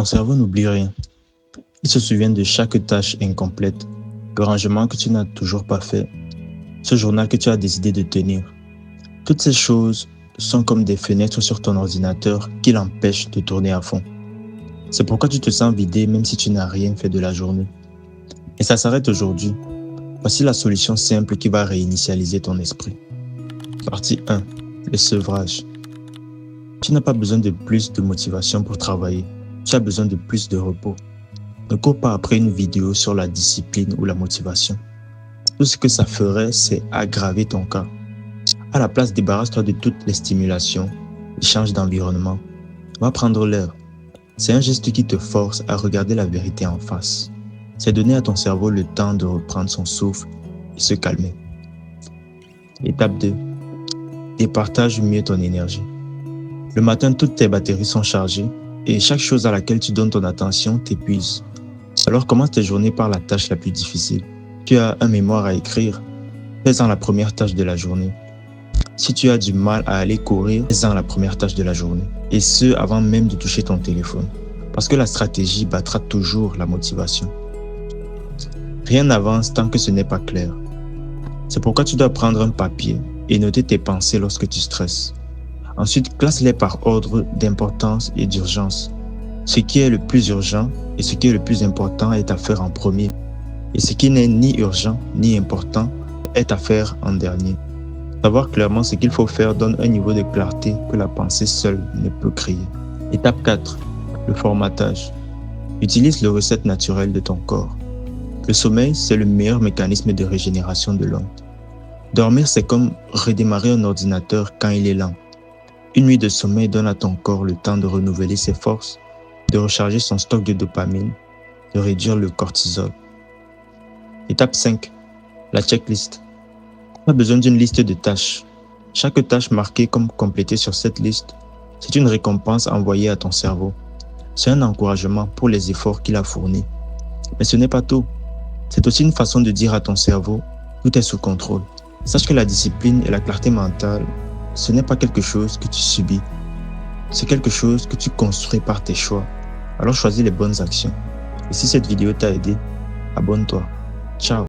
Ton cerveau n'oublie rien. Il se souvient de chaque tâche incomplète, le rangement que tu n'as toujours pas fait, ce journal que tu as décidé de tenir. Toutes ces choses sont comme des fenêtres sur ton ordinateur qui l'empêchent de tourner à fond. C'est pourquoi tu te sens vidé même si tu n'as rien fait de la journée. Et ça s'arrête aujourd'hui. Voici la solution simple qui va réinitialiser ton esprit. Partie 1. Le sevrage. Tu n'as pas besoin de plus de motivation pour travailler. Tu as besoin de plus de repos. Ne cours pas après une vidéo sur la discipline ou la motivation. Tout ce que ça ferait, c'est aggraver ton cas. À la place, débarrasse-toi de toutes les stimulations et change d'environnement. Va prendre l'air. C'est un geste qui te force à regarder la vérité en face. C'est donner à ton cerveau le temps de reprendre son souffle et se calmer. Étape 2. Départage mieux ton énergie. Le matin, toutes tes batteries sont chargées et chaque chose à laquelle tu donnes ton attention t'épuise. Alors commence tes journées par la tâche la plus difficile. Tu as un mémoire à écrire, fais-en la première tâche de la journée. Si tu as du mal à aller courir, fais-en la première tâche de la journée. Et ce, avant même de toucher ton téléphone. Parce que la stratégie battra toujours la motivation. Rien n'avance tant que ce n'est pas clair. C'est pourquoi tu dois prendre un papier et noter tes pensées lorsque tu stresses. Ensuite, classe-les par ordre d'importance et d'urgence. Ce qui est le plus urgent et ce qui est le plus important est à faire en premier. Et ce qui n'est ni urgent ni important est à faire en dernier. Savoir clairement ce qu'il faut faire donne un niveau de clarté que la pensée seule ne peut créer. Étape 4. Le formatage. Utilise les recettes naturelles de ton corps. Le sommeil, c'est le meilleur mécanisme de régénération de l'homme. Dormir, c'est comme redémarrer un ordinateur quand il est lent. Une nuit de sommeil donne à ton corps le temps de renouveler ses forces, de recharger son stock de dopamine, de réduire le cortisol. Étape 5. La checklist. Tu as besoin d'une liste de tâches. Chaque tâche marquée comme complétée sur cette liste, c'est une récompense envoyée à ton cerveau. C'est un encouragement pour les efforts qu'il a fournis. Mais ce n'est pas tout. C'est aussi une façon de dire à ton cerveau, tout est sous contrôle. Sache que la discipline et la clarté mentale, ce n'est pas quelque chose que tu subis. C'est quelque chose que tu construis par tes choix. Alors choisis les bonnes actions. Et si cette vidéo t'a aidé, abonne-toi. Ciao.